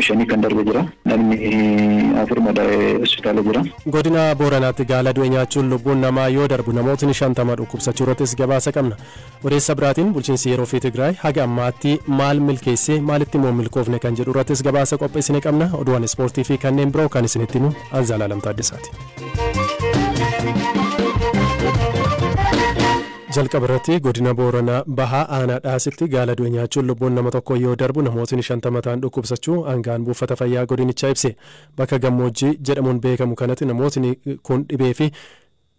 shanii kan darbe jira. Namni afur madaa'ee hospitaala jira. Godina Booranaatti gaala du'e nyaachuun lubbuun namaa yoo darbu namootni 50 dhukkubsachuu irrattis gabaasa qabna. Odeessa biraatiin bulchiinsi yeroo fi Tigraay haga ammaatti maal milkeessee maalitti immoo milkoofne kan jedhu irrattis gabaasa qopheessine qabna. Oduuwwan ispoortii fi kanneen biroo kan isinitti himu Anzaalaalam Taaddasaati. jalqaba irratti godina Booranaa Bahaa Aanaa Dhaasitti gaala du'e nyaachuun lubbuun nama tokko yoo darbu namootni 50 ta'an dhukkubsachuu aangaan buufata fayyaa godinichaa ibse. Bakka gammoojjii jedhamuun beekamu kanatti namootni kun dhibee fi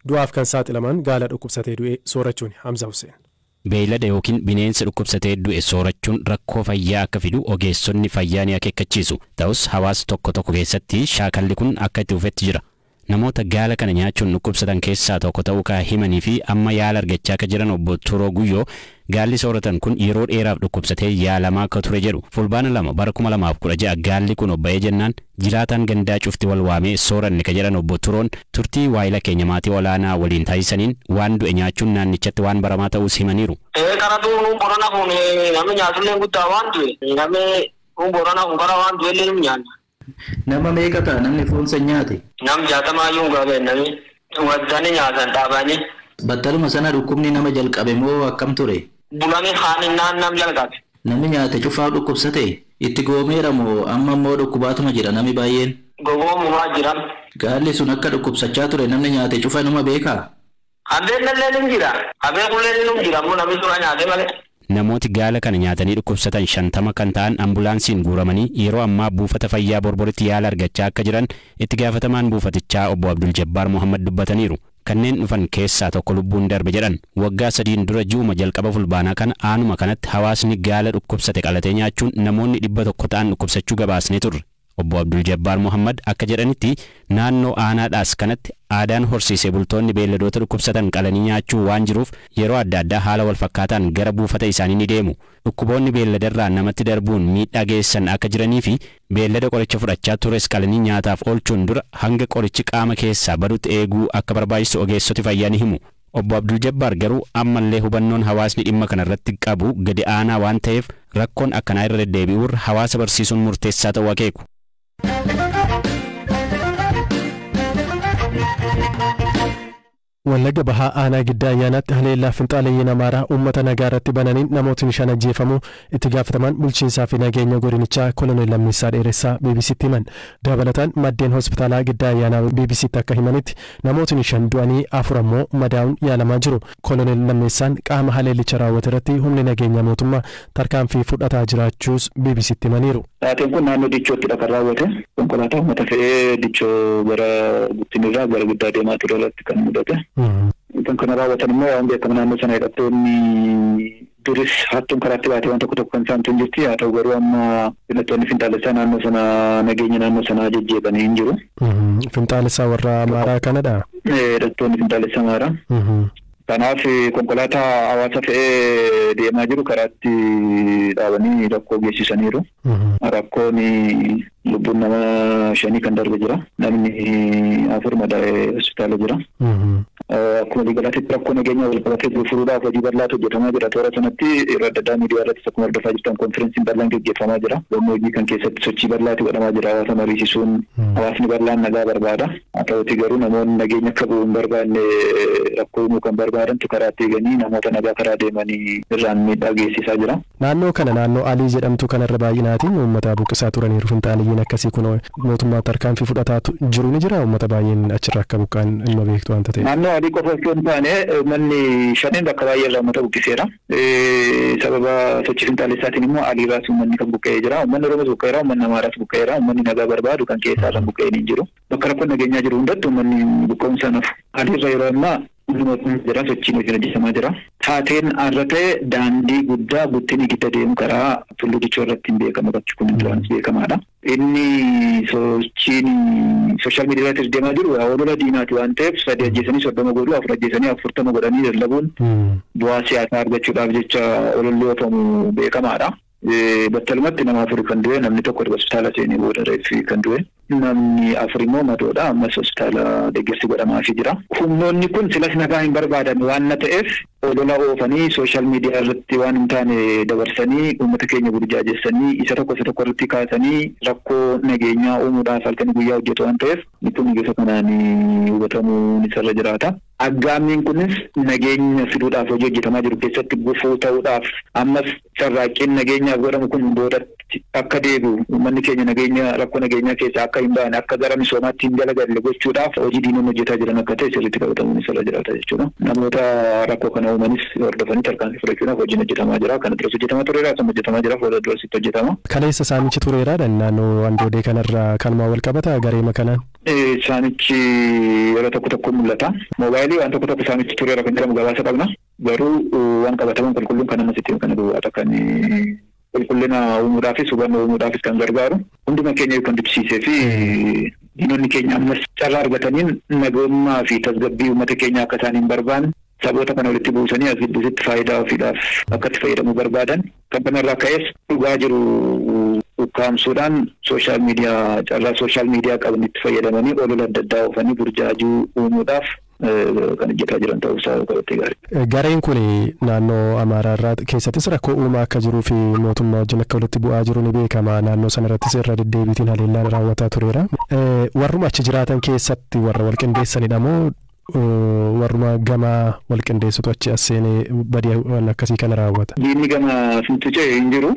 du'aaf kan saaxilaman gaala dhukkubsatee du'e soorachuun Hamza Hussein. Beeylada yookiin bineensa dhukkubsatee du'e soorachuun rakkoo fayyaa akka fidu ogeessonni fayyaa ni akeekkachiisu. Ta'us hawaasa tokko keessatti shaakalli kun akka itti fufetti jira. Namoota gaala kana nyaachuun dhukkubsatan keessaa tokko ta'uu kan himanii fi amma yaala argachaa akka jiran obbo Turoo Guyyoo gaalli sooratan kun yeroo dheeraaf dhukkubsatee yaalamaa akka ture jedhu. Fulbaana 2 bara 2016 gaalli kun obba'ee jennaan jiraataan gandaa cufti wal waamee sooranne ka jedhan obbo Turoon turtii waayila keenya maatii olaanaa waliin taasisaniin waan du'e nyaachuun naannichatti waan baramaa ta'uu himaniiru. Kanatu borona kun namni nyaatullee guddaa waan du'e namni borona kun gara waan du'e illee nyaanna. Nama meeqa ta'a namni foon san nyaate? Nam 60 gabe namni waddani nyaatan dhaabanii. Battaluma sana dhukkubni nama jalqabe moo akkam ture? Bulanii haaninaan nam jalqabe. Namni nyaate cufaa dhukkubsate itti goomeera moo amma immoo dhukkubaatuma jira namni baay'een? Gogoomumaa jiran. Gaalli sun akka dhukkubsachaa ture namni nyaate cufa nama beekaa? Abeellallee ni jira. Abeekullee ni jira ammoo namni sura nyaate malee. Namooti gaala kana nyaatanii dhukkubsatan 50 kan ta'an ambulaansiin guuramanii yeroo ammaa buufata fayyaa Borboritti yaala argachaa akka jiran itti gaafatamaan buufatichaa obbo Abdul Jabbaar Muhammad dubbataniiru. Kanneen dhufan keessaa tokko lubbuun darbe jedhan. Waggaa 3 dura ji'uma jalqaba fulbaanaa kana aanuma kanatti hawaasni gaala dhukkubsate qalatee nyaachuun namoonni 100 ta'an dhukkubsachuu gabaasnee turre. Obbo Abdul Jabbaar Muhammad akka jedhanitti naannoo aanaadhaas kanatti aadaan horsiisee bultoonni beelladoota dhukkubsatan qalanii nyaachuu waan jiruuf yeroo adda addaa haala wal fakkaataan gara buufata isaanii ni deemu. Dhukkuboonni beelladarraa namatti darbuun miidhaa geessan akka jiranii fi beellada qoricha fudhachaa tures qalanii nyaataaf oolchuun dura hanga qorichi qaama keessaa badutti eeguu akka barbaachisu ogeessoti fayyaa ni himu. Obbo Abdul Jabbaar garuu ammallee hubannoon hawaasni dhimma kanarratti qabu gadi aanaa waan ta'eef rakkoon akkanaa irra deddeebi'uun hawaasa barsiisuun murteessaa ta'uu akeeku. Wallagga Bahaa Aanaa Giddaa Ayyaanaatti haleellaa finxaaleeyyii namaaraa uummata nagaa irratti bananiin namootni 5 ajjeefamuu itti gaafatamaan bulchiinsaa fi nageenya godinichaa Koloneel Lammisaa Dheeressaa BBC'tti himan. Dabalataan maddeen hospitaalaa Giddaa Ayyaanaa BBC'tti akka himanitti namootni 5 du'anii 4 ammoo madaa'uun yaalamaa jiru. Koloneel Lammeessaan qaama haleellicha raawwate irratti humni nageenya mootummaa tarkaanfii fudhataa jiraachuus BBC'tti himaniiru. Taateen kun naannoo Dichootti kan raawwate. Konkolaataa uummata fe'ee Dichoo gara Guttinirraa gara Giddaa deemaa ture irratti kan mudate. Kan kana raawwatan immoo waan beekamu naannoo sana hidhattoonni duris hattuun karaatti baatee waan tokko kan saamtuun jirti. Haa ta'u garuu amma hidhattoonni finxaalessaa naannoo sana nageenya naannoo sanaa jajjeebanii hin jiru. Finxaalessaa warra Amaaraa kanadha? Hidhattoonni finxaalessaa Amaaraa. Kanaaf konkolaataa hawaasa fe'ee deemaa jiru karaatti dhaabanii rakkoo geessisaniiru. Rakkoon lubbuun nama 5 kan darbe jira. Namni 4 madaa'ee hospitaala jira. Akkuma waliigalaatti rakkoo nageenya walqabatee furuudhaaf hojii bal'aatu hojjetamaa jira. Toora sanatti yeroo adda addaa miidiyaa irratti akkuma hordofaa jirtan konferensiin bal'aan gaggeeffamaa jira. Hojii kan keessatti sochii bal'aatu godhamaa jira. Hawaasa mariisisuun hawaasni bal'aan nagaa barbaada. Haa ta'uti garuu namoonni nageenya akka bu'u hin barbaanne rakkoo uumuu kan barbaadantu karaatti eeganii namoota nagaa karaa deemanii irraan miidhaa geessisaa jira. Naannoo kana naannoo Alii jedhamtu kanarra baay'inaatiin uummata buqqisaa turaniiru. Finxaaliyyiin akkasii kun mootummaa tarkaanfii fudhataa jiru ni jira. Uummata baay'een achirra akka buqqaan ilma beektu waanta ta'eef. Naannoo Alii qofa osoo hin taane uummanni 5 bakka baay'ee irraa uummata buqqiseera. Sababa sochii finxaalessaatiin immoo Aliirraas uummanni kan buqqa'ee jira. Uummanni Oromoos buqqa'eera, uummanni Amaaraas buqqa'eera. Uummanni nagaa barbaadu kan keessaa irra buqqa'een hin jiru. Bakka rakkoon nageenyaa jiru hundatti uummanni buqqa'umsa nafu. Aliirra yeroo ammaa jira sochiin hojii hojjetamaa jira. Taateen har'a ta'e daandii guddaa Guttinii gidda deemu karaa Tulluu Dichoo irratti hin beekamu bakki kun duraanis beekamaadha. Inni sochiin sooshaal miidiyaa irratti deemaa jiru olola diinaati waan ta'eef 3 ajjeesanii 30 godhuu 4 ajjeesanii 40 godhanii lallabuun bu'aa siyaasaa argachuudhaaf jecha ololli oofamu beekamaadha. Battalumatti nama 4 kan du'e namni tokko hospitaala seenee booda reeffi kan du'e. namni afurimoo madoodha ammas hospitaala deeggarsi godhamaa fi jira. Humnoonni kun silas nagaa hin barbaadan waan ta'eef olola oofanii sooshaal miidiyaa irratti waan hin taane dabarsanii uummata keenya burjaajessanii isa tokko irratti kaasanii rakkoo nageenyaa uumuudhaaf halkanii guyyaa hojjetu waan ta'eef kun bifa kanaan hubatamuun isarra jiraata. Aggaammiin kunis nageenya fiduudhaaf hojii hojjetamaa jiru keessatti gufuu ta'uudhaaf ammas carraaqqiin nageenyaaf godhamu kun boodatti akka deebi'u uummanni keenya nageenya rakkoo nageenyaa keessaa akka hin baane akka gara misoomaatti hin galagalle gochuudhaaf hojii diinonni hojjetaa jiran akka ta'e sirriitti qabatamuun isarra jiraata jechuudha. Namoota rakkoo kana uumanis hordofanii tarkaanfii fudhachuudhaaf hojiin hojjetamaa jira. Kana duras hojjetamaa tureera, akkasuma hojjetamaa jira, fuula durasitti hojjetama. Kaleessa saamichi tureeraadha naannoo wandoodee kanarraa kanuma wal qabata gareema kanaan. Saamichi yeroo tokko mul'ata. Moobaayilii waan tokko saamichi tureera kan jedhamu gabaasa qabna. Garuu waan qabataman qulqulluun kan nama sitti kana duwwaata kan qulqullina uumuudhaafis hubannoo uumuudhaafis kan gargaaru. Hunduma keenya kan dibsiisee fi diinonni keenya ammas carraa argataniin nagummaa fi tasgabbii uummata keenya akka isaan hin barbaanne saboota kana walitti buusanii as gidduutti faayidaa ofiidhaaf akka itti fayyadamuu barbaadan kan kanarraa ka'es dhugaa jiru ukkaamsuudhaan carraa sooshaal miidiyaa qaban itti fayyadamanii olola adda addaa oofanii burjaajuu uumuudhaaf kan hojjetaa jiran ta'uu isaa qabattee gaarii. Gareen kun naannoo Amaaraarraa keessattis rakkoo uumaa akka jiruu fi mootummaa wajjin akka walitti bu'aa jiru ni beekama. Naannoo sanarrattis irra deddeebiitiin haleellaan raawwataa tureera. Warruma achi jiraatan keessatti warra wal qindeessanidha moo warruma gama wal qindeessutu achi as seenee badii waan akkasii kana raawwata? Diinni gama finficee hin jiru.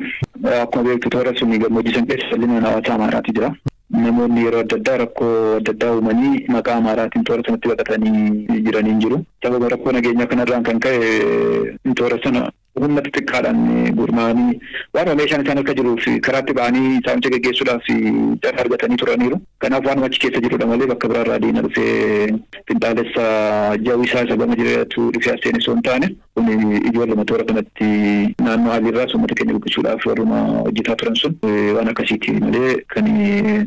Akkuma beektu toora suni gammoojjii san keessa bal'inaan hawaasa Amaaraati jira. Namoonni yeroo adda addaa rakkoo adda addaa uumanii maqaa Amaaraatiin toora sanatti baqatanii jiranii hin jiru. Sababa rakkoo nageenyaa kanarraan kan ka'e toora sana humna xixiqqaadhaan gurmaa'anii waan meeshaan isaan akka jiruu fi karaatti ba'anii saamicha gaggeessuudhaaf carraa argatanii turaniiru. Kanaaf waan achi keessa jirudha malee bakka biraarraa diina dhufee qinxaalessa jawwisaa isa gama jireetu dhufee as seenee osoo hin taane kun ijoollee toora kanatti naannoo haalirraas uummata keenya buqqisuudhaaf warruma hojjetaa turan sun waan akkasiiti malee kan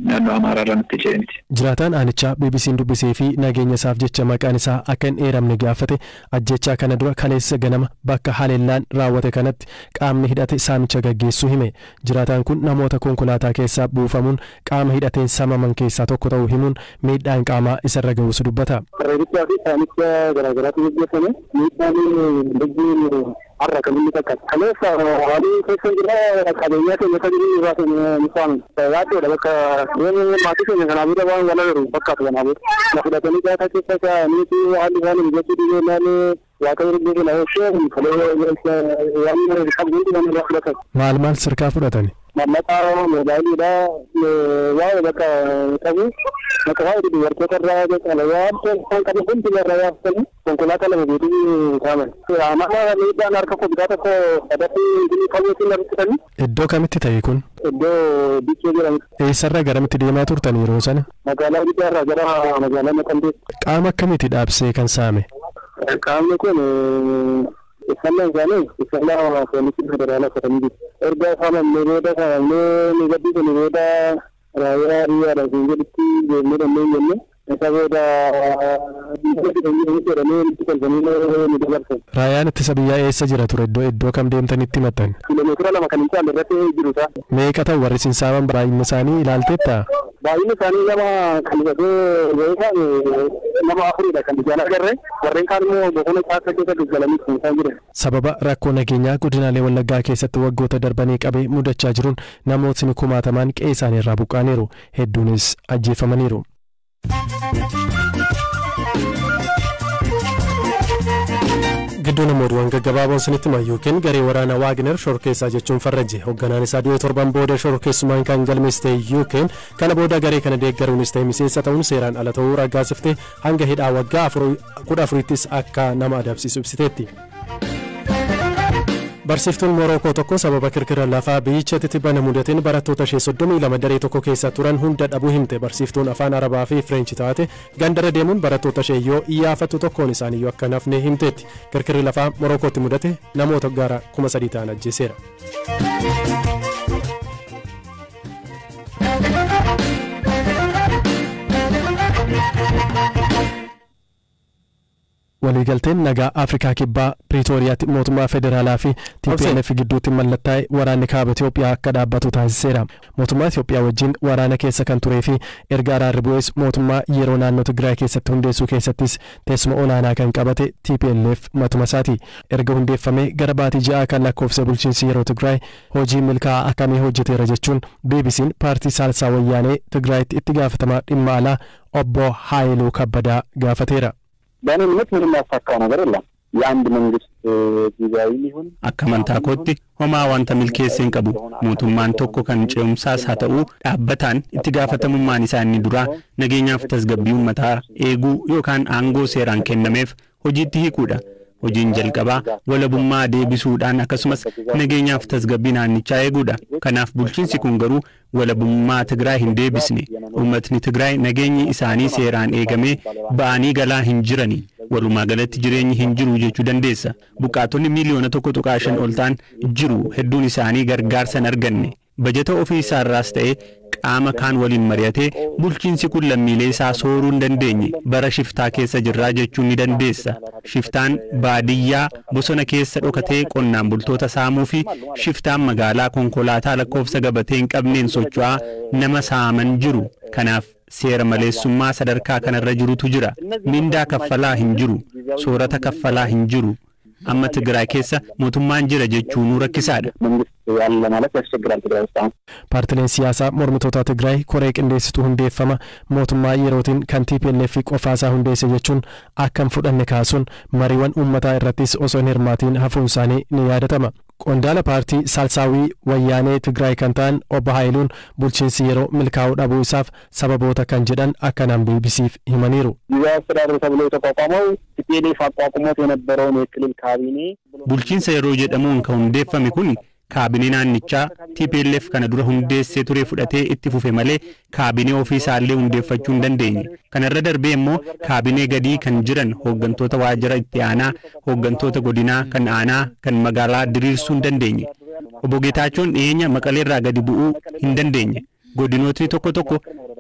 naannoo Amaaraarraa nutti ce'e miti. Jiraataan aanichaa BBC'n dubbisee fi nageenya isaaf jecha maqaan isaa akka hin eeramne gaafate ajjechaa kana dura kaleessa ganama bakka haleellaan raawwate kanatti qaamni hidhate saamicha gaggeessuu hime. Jiraataan kun namoota konkolaataa keessaa buufamuun qaama hidhateen samaman keessaa tokko ta'uu himuun miidhaan qaamaa isarra ga'uus dubbata. Reebichaa fi saamicha garaagaraatu gaggeeffame. Miidhaan lubbuun har'a kan inni takka. Kaleessa haalli keessa jira qabeenyaa keenya kan inni irraa kan saame. Yaaddoodha bakka maatii keenya kanaa bira waan wala jiru bakkaatu kanaa bira. Na fudhatanii gaafa keessa kaa'aniiti haalli isaanii mijachuu dhiyeennaan Waaqayyo rubbii na hoosee waan qabduuti waan irraa fudhatan. Maal sirkaa fudhatani? Mallattoo moobaayiliidha waa bakka qabu bakka waa itti dubartoota irraa jechuudha waan kan qabu hundi irraa yaafatan konkolaataa lama guutuu kaaman. Amala miidhaan harka kobitaa tokko sadatti inni qabeetiin argitanii. Iddoo kamitti ta'e kun? Iddoo Bichee jedhamu. Eessarra garamitti deemaa turtan yeroo sana? Magaalaa Bichaarraa gara magaalaa Naqamtee. Qaama akkamitti dhaabsee kan saame? Qaamni kun Isaan isaanii isaan poolisii federaalaa uffatanii jiru. Erga faamamnee booda faamamnee ni gaddisa ni booda raayyaa biyyaadhaan siin jedhutti deemnee dandeenye jenne. Isa booda ni dabarsan. Raayyaan ittisa biyyaa eessa jira ture iddoo kam deemtanitti maxxan? Kiiloomeetira 2 kan hin caalle irratti jiru ta'a. Meeqa ta'u warri isin saaman baay'inni isaanii ilaalteetta? Baay'inni isaanii nama kan nama afuridha kan ijaan agarre warreen kaan immoo bosona caasa keessa gaggalanii kan isaan jiran. Sababa rakkoo nageenyaa godinaalee Wallaggaa keessatti waggoota darbanii qabee mudachaa jiruun namootni kumaatamaan qe'ee isaanii irraa buqqaaniiru. Hedduunis ajjeefamaniiru. Gidduun namoota gaggabaaboon sanitti mayyookiin garee waraanaa Waagner shorkeessaa jechuun farraje hoogganaan isaa dhiyoo torban booda shorkeessumaan kan galmeessite yuukeen kana booda garee kana deeggaruunis ta'e miseensa ta'uun seeraan ala ta'uu raggaasiftee hanga hidhaa waggaa 14ttis akka nama adabsiisu ibsiteetti. Barsiiftuun Morookoo tokko sababa kirkira lafaa biyyichatti bana mudateen barattoota ishee 32 daree tokko keessa turan hunda dhabuu himte. Barsiiftuun afaan Arabaa fi Fireenchi taate gandara deemuun barattoota ishee yoo iyyaafattu tokkoon isaaniiyyuu akka nafne himteetti. Kirkirri lafaa Morookootti mudate namoota gara 3,000 ta'an ajjeeseera. waliigalteen nagaa Afrikaa kibbaa Pretooriyaatti mootummaa federaalaa fi TPLF gidduutti mallattaa'e waraanni kaaba Itoophiyaa akka dhaabbatu taasiseera. Mootummaa Itoophiyaa wajjin waraana keessa kan turee fi erga araarri bu'ees mootummaa yeroo naannoo Tigraay keessatti hundeessuu keessattis teessuma olaanaa kan qabate TPLF matuma isaati. Erga hundeeffamee gara baatii ja'a kan lakkoofsa bulchiinsi yeroo Tigraay hojii milkaa'aa akkamii hojjeteera jechuun BBC'n paartii Saalsaa Wayyaanee Tigraayitti itti gaafatamaa dhimma alaa obbo Haayiluu Kabbadaa gaafateera. በእኔ እምነት ምንም ያሳካው ነገር የለም። የአንድ መንግስት ጊዜያዊ ሊሆን akka amantaa kootti homaa wanta milkeesseen qabu mootummaan tokko kan ce'umsaas haa ta'u dhaabbataan itti gaafatamummaan isaa inni duraa nageenyaaf tasgabbii uummataa eeguu yookaan aangoo seeraan kennameef hojiitti hiikuudha. Hojiin jalqabaa walabummaa deebisuudhaan akkasumas nageenyaaf tasgabbii naannichaa eeguudha. Kanaaf bulchiinsi kun garuu walabummaa Tigraay hin deebisne. Uummatni Tigraay nageenyi isaanii seeraan eegamee ba'anii galaa hin jirani. Walumaa galatti jireenyi hin jiru jechuu dandeessa. Buqqaatonni miliyoona 1.5 ol ta'an jiru. Hedduun isaanii gargaarsa hin arganne. Bajeta ofii isaarraas ta'ee qaama kaan waliin mari'atee bulchiinsi kun lammiilee isaa sooruu hin dandeenye bara shiftaa keessa jirraa jechuun ni dandeessa. Shiftaan baadiyyaa bosona keessa dhokatee qonnaan bultoota saamuu fi shiftaan magaalaa konkolaataa lakkoofsa gabatee hin qabneen socho'aa nama saaman jiru. Kanaaf seera maleessummaa sadarkaa kanarra jirutu jira. Mindaa kaffalaa hin jiru. Soorata kaffalaa hin jiru. Amma Tigraay keessa mootummaan jira jechuun rakkisaadha. Paartileen siyaasaa mormitoota Tigraay koree qindeessituu hundeeffama mootummaa yerootiin kan TPLF qofaasaa hundeesse jechuun akkam fudhanne kaasuun mariiwwan uummataa irrattis osoo hin hirmaatiin hafuun isaanii ni yaadatama. Qondaala paartii Saalsaawii Wayyaanee Tigraay kan ta'an obbo Haayiluun bulchiinsi yeroo milkaa'uu dhabuu isaaf sababoota kan jedhan akkanaan BBC'f himaniiru. Bulchiinsa yeroo jedhamuun kan hundeeffame kun kaabinee naannichaa TPLF kana dura hundeessee ture fudhatee itti fufe malee kaabinee ofii isaallee hundeeffachuu hin dandeenye. Kanarra darbee immoo kaabinee gadii kan jiran hooggantoota waajjira itti aanaa, hooggantoota godinaa kan aanaa kan magaalaa diriirsuu hin dandeenye. Obbo Geetaachoon dhiyeenya Maqaleerraa gadi bu'uu hin dandeenye. Godinootni tokko tokko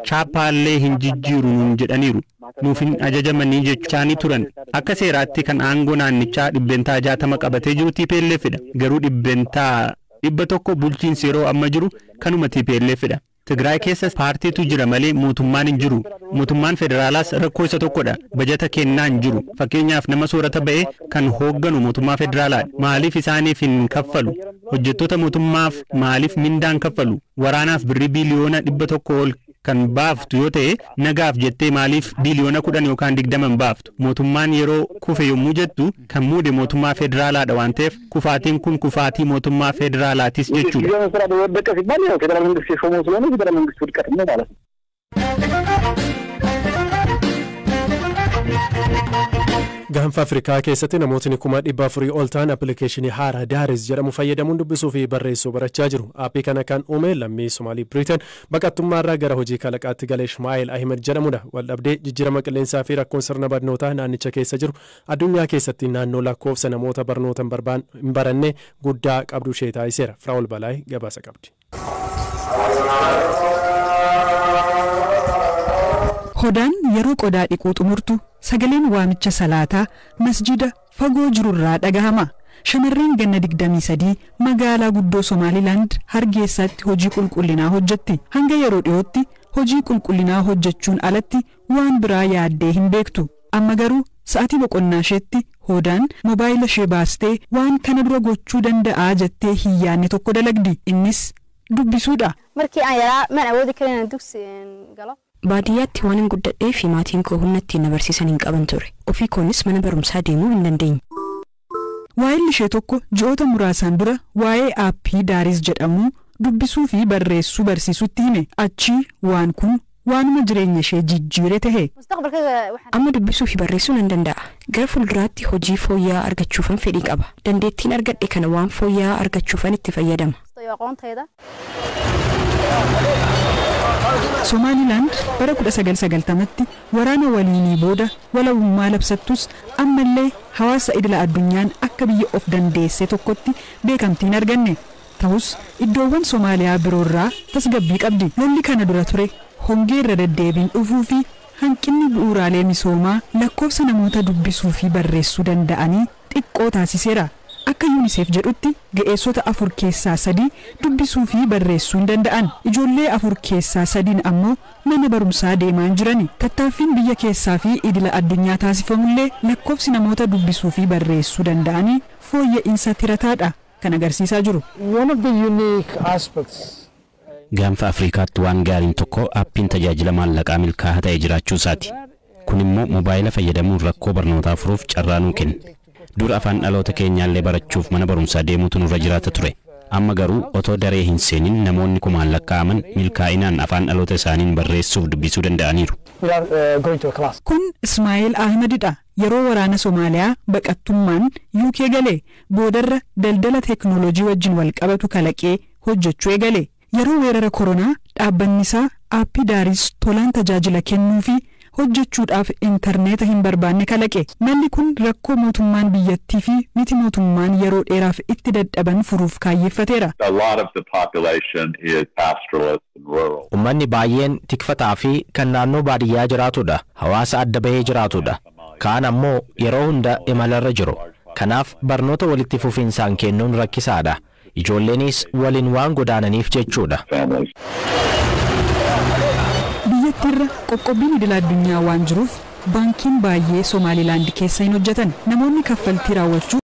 chaappaallee hin jijjiiru nuun jedhaniiru. Nuuf hin ajajamanii jechaanii turan. Akka seeraatti kan aangoo naannichaa 60 qabatee jiru TPLFidha. Garuu 100 bulchiinsi yeroo amma jiru kanuma TPLFidha. Tigraay keessa paartiitu jira malee mootummaan hin jiru. Mootummaan federaalaas rakkoo isa tokkodha. Bajata kennaa hin jiru. Fakkeenyaaf nama soorata ba'ee kan hoogganu mootummaa federaalaadha. Maaliif isaaniif hin kaffalu? Hojjettoota mootummaaf maaliif mindaan kaffalu? Waraanaaf birrii biliyoona 100 ol kan baaftu yoo ta'e nagaaf jettee maaliif biliyoona 10 yookaan 20 baaftu? Mootummaan yeroo kufe yommuu jettu kan muude mootummaa federaalaadha waan ta'eef kufaatiin kun kufaatii mootummaa federaalaatis jechuudha. Gaanfa Afrikaa keessatti namootni 400,000 ol ta'an appilikeeshinii haaraa Daaris jedhamu fayyadamuun dubbisuu fi barreessuu barachaa jiru. Aappii kana kan uume lammii Somaalii Biriitan baqattummaarraa gara hojii kalaqaatti galee Ismaa'eel Ahmed jedhamudha. Waldhabdee jijjiirama qilleensaa fi rakkoon sirna barnootaa naannicha keessa jiru addunyaa keessatti naannoo lakkoofsa namoota barnoota hin baranne guddaa qabdu ishee taasiseera. Firaa'ol Balaay gabaasa qabdi. Hodaan yeroo qodaa dhiquu xumurtu sagaleen waamicha salaataa masjida fagoo jirurraa dhagahama. Shamarreen ganna 23 magaalaa guddoo Somaaliland Hargeessaatti hojii qulqullinaa hojjetti. Hanga yeroo dhiyootti hojii qulqullinaa hojjechuun alatti waan biraa yaaddee hin beektu. Amma garuu sa'aatii boqonnaa isheetti Hodaan mobaayila ishee baastee waan kana dura gochuu danda'aa jettee hin yaadne tokko dalagdi. Innis dubbisuudha. Baadiyyaatti waan hin guddadhee fi maatiin koo humna ittiin na barsiisan hin qaban ture. Ofii koonis mana barumsaa deemuu hin dandeenye. Waa'illi ishee tokko ji'oota muraasaan dura waa'ee aappii Daaris jedhamu dubbisuu fi barreessuu barsiisutti hime. Achii waan kun waanuma jireenya ishee jijjiire tahe. Amma dubbisuu fi barreessuu nan danda'a. Gara fuulduraatti hojii fooyya'aa argachuufan fedhii qaba. Dandeettiin argadhe kana waan fooyya'aa argachuufan itti fayyadama. Somaaliland bara 1990tti waraana waliinii booda walabummaa labsattus ammallee hawaasa idila addunyaan akka biyya of dandeesse tokkotti beekamtiin arganne. Ta'us iddoowwan Somaaliyaa biroorraa tasgabbii qabdi. Lolli kana dura ture hongee irra deddeebiin dhufuu fi hanqinni bu'uuraalee misoomaa lakkoofsa namoota dubbisuu fi barreessuu danda'anii xiqqoo taasiseera. Akka UNICEF jedhutti ga'eessota 4 keessaa 3 dubbisuu fi barreessuu hin danda'an. Ijoollee 4 keessaa 3 ammoo mana barumsaa deemaa jiran. Tattaaffiin biyya keessaa fi idila addunyaa taasifamullee lakkoofsi namoota dubbisuu fi barreessuu danda'anii fooyya'insa tirataadha kan agarsiisaa jiru. Gaanfa Afrikaatti waan gaariin tokko aappiin tajaajila maallaqaa milkaa'aa ta'e jiraachuu isaati. Kun immoo moobaayila fayyadamuun rakkoo barnootaa furuuf carraa nuu kenna. Dur afaan dhaloota keenyaallee barachuuf mana barumsaa deemuutu nurra jiraata ture. Amma garuu otoo daree hin seenin namoonni kumaan lakkaa'aman milkaa'inaan afaan dhaloota isaaniin barreessuuf dubbisuu danda'aniiru. Kun Ismaa'eel Ahmedidha. Yeroo waraana Somaaliyaa baqattummaan UK galee boodarra daldala teeknooloojii wajjin wal qabatu kalaqee hojjechuu eegale. Yeroo weerara koronaa dhaabbanni isaa aappii Daaris tolaan tajaajila kennuu fi hojjechuudhaaf intarneeta hin barbaanne kalaqe. Malli kun rakkoo mootummaan biyyattii fi miti mootummaan yeroo dheeraaf itti dadhaban furuuf kaayyeeffateera. Uummanni baay'een tikfataa fi kan naannoo baadiyyaa jiraatudha. Hawaasa adda bahee jiraatudha. Kaan ammoo yeroo hunda imalarra jiru. Kanaaf barnoota walitti fufinsaan kennuun rakkisaadha. Ijoolleenis waliin waan godaananiif jechuudha. Biyyattiirra qoqqobbiin idil addunyaa waan jiruuf baankiin baay'ee Somaalilaand keessa hin hojjetan. Namoonni kaffaltii raawwachuu